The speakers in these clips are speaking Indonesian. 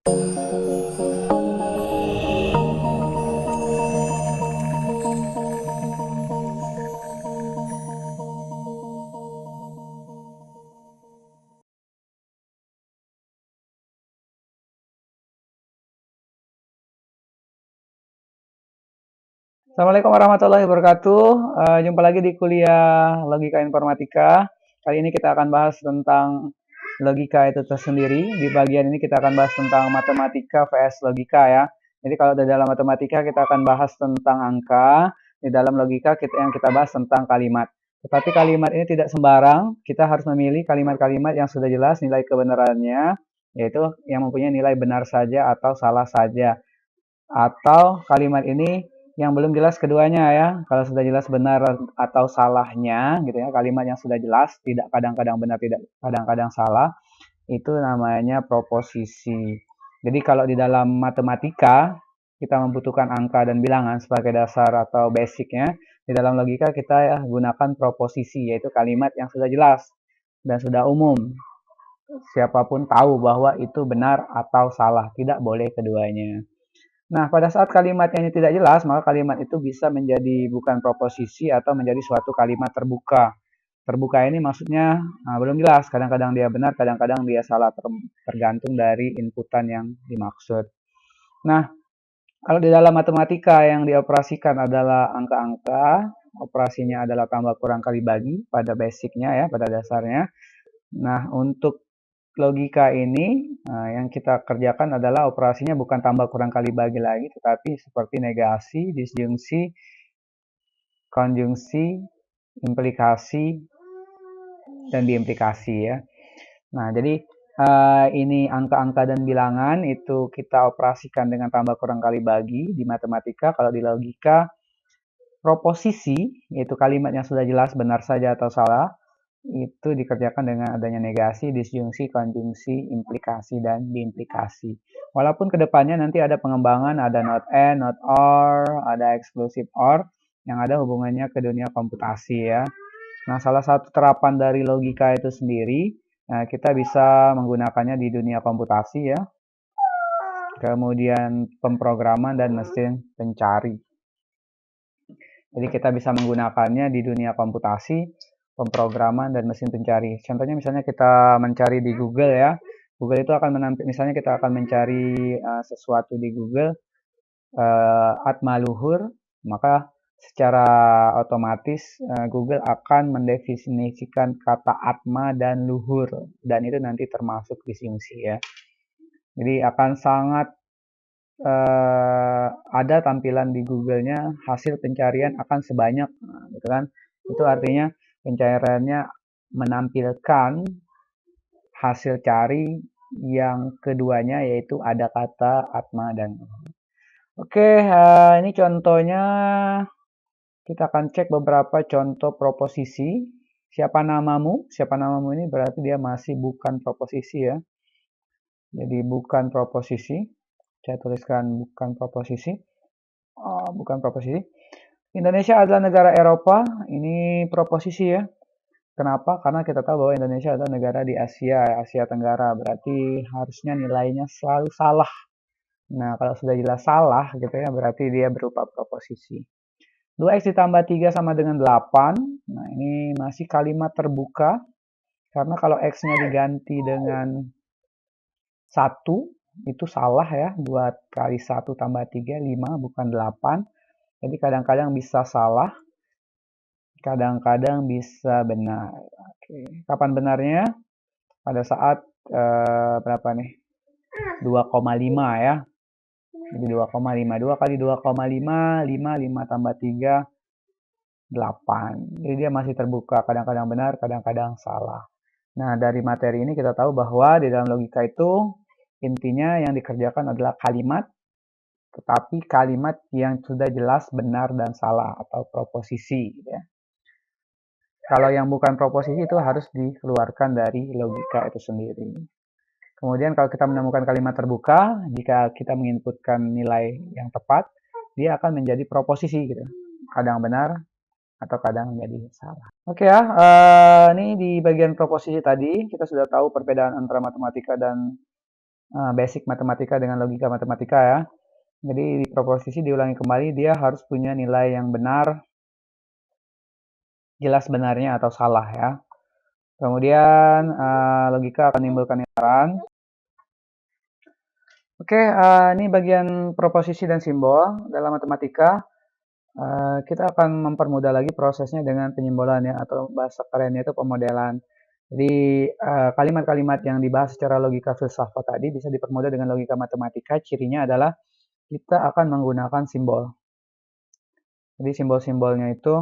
Assalamualaikum warahmatullahi wabarakatuh. Jumpa lagi di kuliah Logika Informatika. Kali ini kita akan bahas tentang logika itu tersendiri. Di bagian ini kita akan bahas tentang matematika vs logika ya. Jadi kalau di dalam matematika kita akan bahas tentang angka, di dalam logika yang kita bahas tentang kalimat. Tetapi kalimat ini tidak sembarang, kita harus memilih kalimat-kalimat yang sudah jelas nilai kebenarannya, yaitu yang mempunyai nilai benar saja atau salah saja. Atau kalimat ini yang belum jelas keduanya ya. Kalau sudah jelas benar atau salahnya gitu ya, kalimat yang sudah jelas, tidak kadang-kadang benar, tidak kadang-kadang salah, itu namanya proposisi. Jadi kalau di dalam matematika kita membutuhkan angka dan bilangan sebagai dasar atau basicnya, di dalam logika kita ya, gunakan proposisi, yaitu kalimat yang sudah jelas dan sudah umum. Siapapun tahu bahwa itu benar atau salah, tidak boleh keduanya. Nah, pada saat kalimatnya ini tidak jelas, maka kalimat itu bisa menjadi bukan proposisi atau menjadi suatu kalimat terbuka. Terbuka ini maksudnya belum jelas, kadang-kadang dia benar, kadang-kadang dia salah, tergantung dari inputan yang dimaksud. Nah, kalau di dalam matematika yang dioperasikan adalah angka-angka, operasinya adalah tambah kurang kali bagi pada basicnya ya, pada dasarnya. Nah, untuk logika ini yang kita kerjakan adalah operasinya bukan tambah kurang kali bagi lagi, tetapi seperti negasi, disjungsi, konjungsi, implikasi, dan diimplikasi ya. Nah, jadi ini angka-angka dan bilangan itu kita operasikan dengan tambah kurang kali bagi di matematika. Kalau di logika, proposisi, yaitu kalimat yang sudah jelas benar saja atau salah, itu dikerjakan dengan adanya negasi, disjungsi, konjungsi, implikasi, dan diimplikasi. Walaupun kedepannya nanti ada pengembangan, ada not and, not or, ada exclusive or, yang ada hubungannya ke dunia komputasi ya. Nah, salah satu terapan dari logika itu sendiri, kita bisa menggunakannya di dunia komputasi ya. Kemudian pemrograman dan mesin pencari. Jadi kita bisa menggunakannya di dunia komputasi, pemrograman, dan mesin pencari. Contohnya misalnya kita mencari di Google ya. Google itu akan menampilkan, misalnya kita akan mencari sesuatu di Google, atma luhur, maka secara otomatis Google akan mendefinisikan kata atma dan luhur, dan itu nanti termasuk disjungsi ya. Jadi akan sangat ada tampilan di Google-nya hasil pencarian akan sebanyak, gitu kan? Itu artinya pencariannya menampilkan hasil cari yang keduanya yaitu ada kata atma dan oke, ini contohnya kita akan cek beberapa contoh proposisi. Siapa namamu? Siapa namamu ini berarti dia masih bukan proposisi ya. Jadi bukan proposisi. Saya tuliskan bukan proposisi. Bukan proposisi. Indonesia adalah negara Eropa. Ini proposisi ya. Kenapa? Karena kita tahu bahwa Indonesia adalah negara di Asia, Asia Tenggara. Berarti harusnya nilainya selalu salah. Nah, kalau sudah jelas salah gitu ya, berarti dia berupa proposisi. 2x ditambah 3 sama dengan 8. Nah, ini masih kalimat terbuka. Karena kalau x-nya diganti dengan 1, itu salah ya. 2 kali 1 tambah 3, 5, bukan 8. Jadi kadang-kadang bisa salah, kadang-kadang bisa benar. Oke. Kapan benarnya? Pada saat berapa nih? 2,5 ya. Jadi 2,5. 2 kali 2,5, 5 tambah 3, 8. Jadi dia masih terbuka, kadang-kadang benar, kadang-kadang salah. Nah, dari materi ini kita tahu bahwa di dalam logika itu intinya yang dikerjakan adalah kalimat, tetapi kalimat yang sudah jelas benar dan salah atau proposisi ya. Kalau yang bukan proposisi itu harus dikeluarkan dari logika itu sendiri. Kemudian kalau kita menemukan kalimat terbuka, jika kita menginputkan nilai yang tepat, dia akan menjadi proposisi gitu. Kadang benar atau kadang menjadi salah. Oke ya, ini di bagian proposisi tadi kita sudah tahu perbedaan antara matematika dan basic matematika dengan logika matematika ya. Jadi di proposisi diulangi kembali, dia harus punya nilai yang benar, jelas benarnya atau salah ya. Kemudian logika akan menimbulkan lingkaran. Oke, ini bagian proposisi dan simbol dalam matematika. Kita akan mempermudah lagi prosesnya dengan penyimbolan ya, atau bahasa kerennya itu pemodelan. Jadi kalimat-kalimat yang dibahas secara logika filsafat tadi bisa dipermudah dengan logika matematika. Cirinya adalah kita akan menggunakan simbol. Jadi simbol-simbolnya itu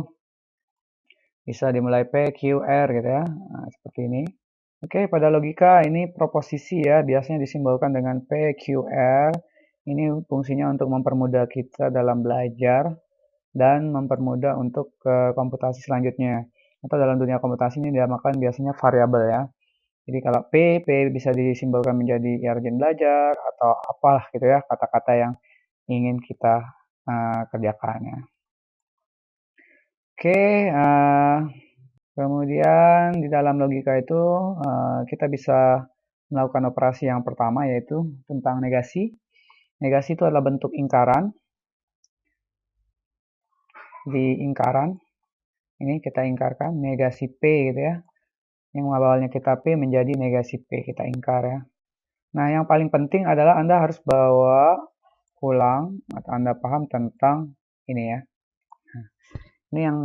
bisa dimulai P, Q, R gitu ya. Nah, seperti ini. Oke, pada logika ini proposisi ya, biasanya disimbolkan dengan P, Q, R. Ini fungsinya untuk mempermudah kita dalam belajar dan mempermudah untuk komputasi selanjutnya. Atau dalam dunia komputasi ini dinamakan biasanya variabel ya. Jadi kalau P bisa disimbolkan menjadi regen belajar atau apalah gitu ya, kata-kata yang ingin kita kerjakan ya. Oke, kemudian di dalam logika itu kita bisa melakukan operasi yang pertama yaitu tentang negasi. Negasi itu adalah bentuk ingkaran. Di ingkaran ini kita ingkarkan negasi P gitu ya. Yang awalnya kita P menjadi negasi P, kita ingkar ya. Nah, yang paling penting adalah Anda harus bawa pulang atau Anda paham tentang ini ya. Nah, ini yang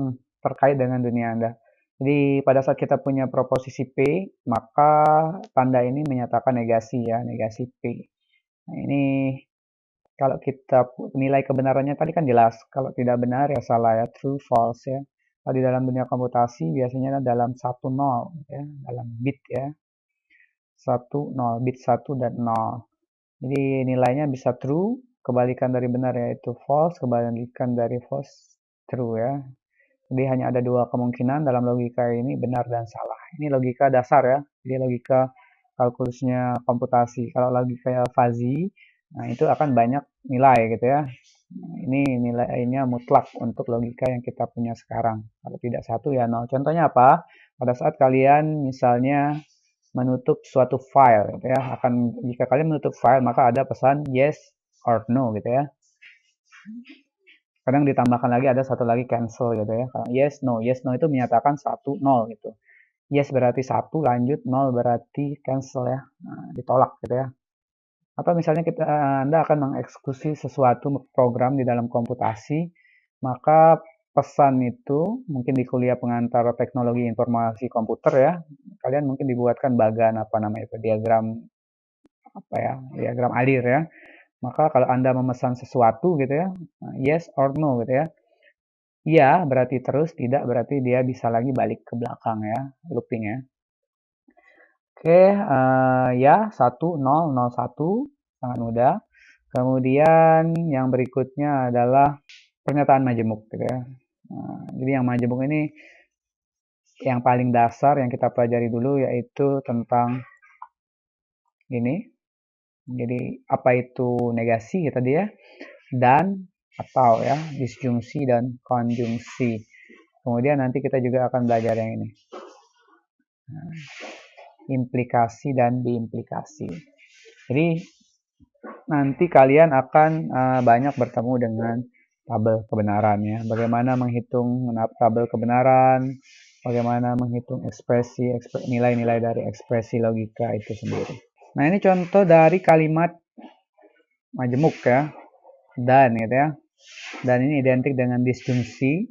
terkait dengan dunia Anda. Jadi pada saat kita punya proposisi P, maka tanda ini menyatakan negasi ya, negasi P. Nah, ini kalau kita nilai kebenarannya tadi kan jelas, kalau tidak benar ya salah ya, true, false ya. Kalau di dalam dunia komputasi biasanya dalam 1, 0 ya, dalam bit ya. 1, 0, bit 1 dan 0. Jadi nilainya bisa true, kebalikan dari benar yaitu false, kebalikan dari false true ya. Jadi hanya ada dua kemungkinan dalam logika ini, benar dan salah. Ini logika dasar ya, jadi logika kalkulusnya komputasi. Kalau logika fuzzy, nah itu akan banyak nilai gitu ya. Ini nilainya mutlak untuk logika yang kita punya sekarang. Kalau tidak satu ya nol. Contohnya apa? Pada saat kalian misalnya menutup suatu file gitu ya, jika kalian menutup file maka ada pesan yes or no gitu ya. Kadang ditambahkan lagi ada satu lagi cancel gitu ya. Yes no itu menyatakan 1 0 gitu. Yes berarti 1 lanjut, 0 berarti cancel ya. Nah, ditolak gitu ya. Atau misalnya Anda akan mengeksekusi sesuatu program di dalam komputasi, maka pesan itu mungkin di kuliah pengantar teknologi informasi komputer ya, kalian mungkin dibuatkan bagan apa namanya itu, diagram alir ya. Maka kalau Anda memesan sesuatu gitu ya, yes or no gitu ya. Iya berarti terus, tidak berarti dia bisa lagi balik ke belakang ya, looping ya. Oke, ya 1 0 0 1 sangat mudah. Kemudian yang berikutnya adalah pernyataan majemuk gitu ya. Jadi yang majemuk ini yang paling dasar yang kita pelajari dulu yaitu tentang ini. Jadi apa itu negasi ya tadi ya, dan atau ya, disjungsi dan konjungsi. Kemudian nanti kita juga akan belajar yang ini. Implikasi dan diimplikasi. Jadi nanti kalian akan banyak bertemu dengan tabel kebenaran ya. Bagaimana menghitung tabel kebenaran, bagaimana menghitung nilai-nilai dari ekspresi logika itu sendiri. Nah, ini contoh dari kalimat majemuk ya. Dan gitu ya. Dan ini identik dengan disjungsi.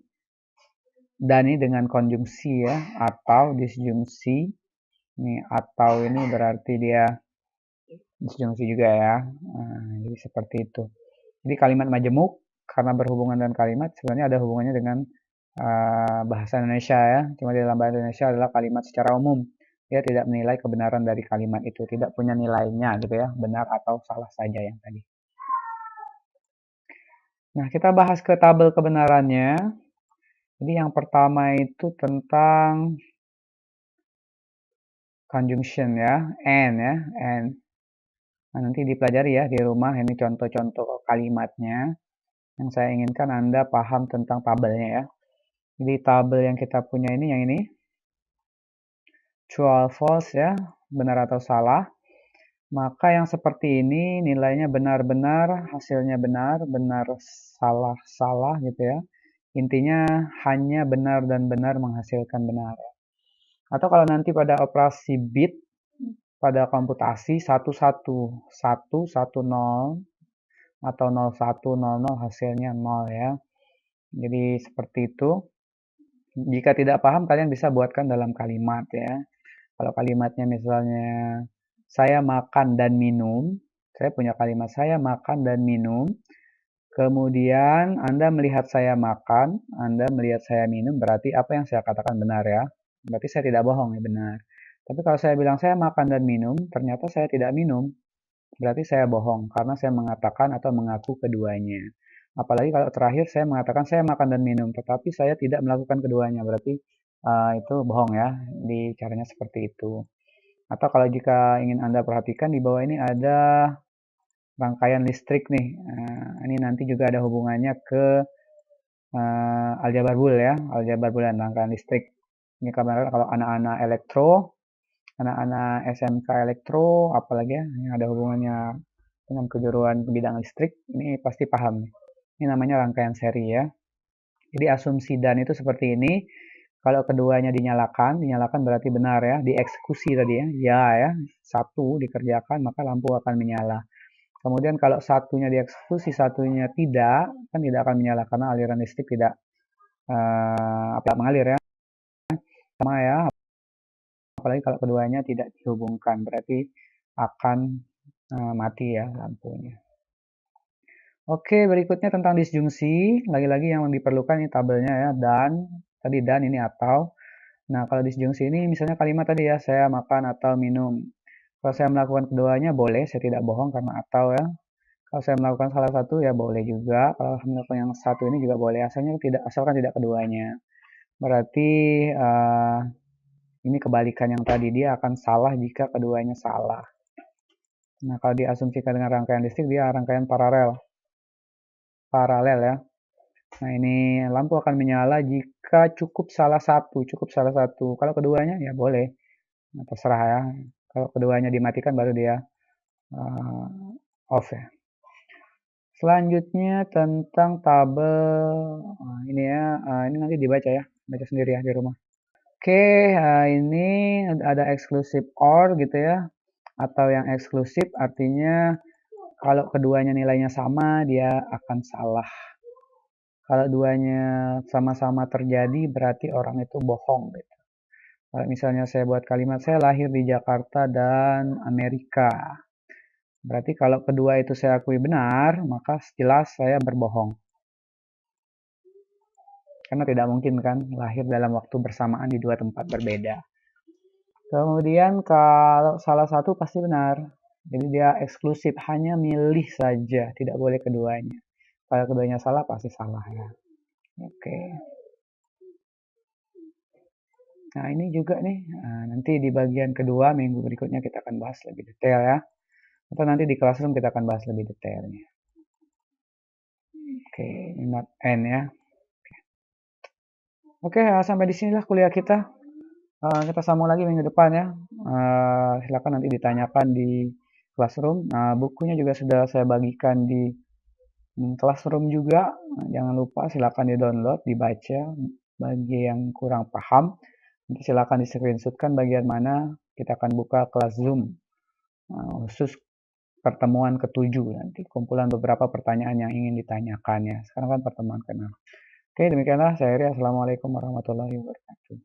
Dan ini dengan konjungsi ya, atau disjungsi. Nih, atau ini berarti dia disjungsi juga ya. Nah, jadi seperti itu. Jadi kalimat majemuk karena berhubungan dengan kalimat sebenarnya ada hubungannya dengan bahasa Indonesia ya. Cuma di dalam bahasa Indonesia adalah kalimat secara umum. Dia tidak menilai kebenaran dari kalimat itu, tidak punya nilainya gitu ya, benar atau salah saja yang tadi. Nah, kita bahas ke tabel kebenarannya. Jadi yang pertama itu tentang conjunction ya, and ya, and. Nah, nanti dipelajari ya di rumah, ini contoh-contoh kalimatnya. Yang saya inginkan Anda paham tentang tabelnya ya. Jadi tabel yang kita punya ini yang ini. True or false ya, benar atau salah. Maka yang seperti ini nilainya benar-benar, hasilnya benar, benar salah-salah gitu ya. Intinya hanya benar dan benar menghasilkan benar. Atau kalau nanti pada operasi bit, pada komputasi 1110 atau 0100 hasilnya 0 ya. Jadi seperti itu. Jika tidak paham kalian bisa buatkan dalam kalimat ya. Kalau kalimatnya misalnya saya makan dan minum, saya punya kalimat saya makan dan minum. Kemudian Anda melihat saya makan, Anda melihat saya minum, berarti apa yang saya katakan benar ya. Berarti saya tidak bohong ya, benar. Tapi kalau saya bilang saya makan dan minum, ternyata saya tidak minum, berarti saya bohong karena saya mengatakan atau mengaku keduanya. Apalagi kalau terakhir saya mengatakan saya makan dan minum, tetapi saya tidak melakukan keduanya, berarti itu bohong ya. Di caranya seperti itu. Atau kalau jika ingin Anda perhatikan di bawah ini ada rangkaian listrik nih. Ini nanti juga ada hubungannya ke aljabar bul ya, aljabar bulan rangkaian listrik. Ini kalau anak-anak elektro, anak-anak SMK elektro, apalagi ya yang ada hubungannya dengan kejuruan bidang listrik, ini pasti paham nih. Ini namanya rangkaian seri ya. Jadi asumsi dan itu seperti ini. Kalau keduanya dinyalakan, dinyalakan berarti benar ya, dieksekusi tadi ya, satu dikerjakan maka lampu akan menyala. Kemudian kalau satunya dieksekusi, satunya tidak, kan tidak akan menyala karena aliran listrik tidak mengalir ya. Sama ya, apalagi kalau keduanya tidak dihubungkan, berarti akan mati ya lampunya. Oke, berikutnya tentang disjungsi. Lagi-lagi yang diperlukan ini tabelnya ya, dan. Tadi dan ini atau. Nah, kalau disjungsi ini misalnya kalimat tadi ya, saya makan atau minum. Kalau saya melakukan keduanya boleh, saya tidak bohong karena atau ya. Kalau saya melakukan salah satu ya boleh juga. Kalau melakukan yang satu ini juga boleh, asalkan tidak keduanya. Berarti ini kebalikan yang tadi, dia akan salah jika keduanya salah. Nah, kalau diasumsikan dengan rangkaian listrik, dia rangkaian paralel. Paralel ya. Nah, ini lampu akan menyala jika cukup salah satu. Kalau keduanya ya boleh. Nah, terserah ya. Kalau keduanya dimatikan baru dia off ya. Selanjutnya tentang tabel ini ya, ini nanti dibaca ya, baca sendiri ya di rumah. Oke, ini ada eksklusif OR gitu ya, atau yang eksklusif artinya kalau keduanya nilainya sama dia akan salah. Kalau duanya sama-sama terjadi berarti orang itu bohong gitu. Kalau misalnya saya buat kalimat saya lahir di Jakarta dan Amerika. Berarti kalau kedua itu saya akui benar, maka jelas saya berbohong. Karena tidak mungkin kan lahir dalam waktu bersamaan di dua tempat berbeda. Kemudian kalau salah satu pasti benar. Jadi dia eksklusif, hanya milih saja, tidak boleh keduanya. Kalau keduanya salah pasti salah ya. Oke. Nah ini juga nih, nanti di bagian kedua minggu berikutnya kita akan bahas lebih detail ya. Atau nanti di classroom kita akan bahas lebih detailnya. Oke, ini not end ya. Oke, sampai di sinilah kuliah kita. Kita sambung lagi minggu depan ya. Silakan nanti ditanyakan di classroom. Bukunya juga sudah saya bagikan di classroom juga. Jangan lupa silakan di-download, dibaca. Bagi yang kurang paham, nanti silakan di-screenshotkan bagian mana kita akan buka kelas Zoom khusus pertemuan ketujuh nanti. Kumpulan beberapa pertanyaan yang ingin ditanyakan ya. Sekarang kan pertemuan ke-6. Oke, demikianlah saya Ria. Assalamualaikum warahmatullahi wabarakatuh.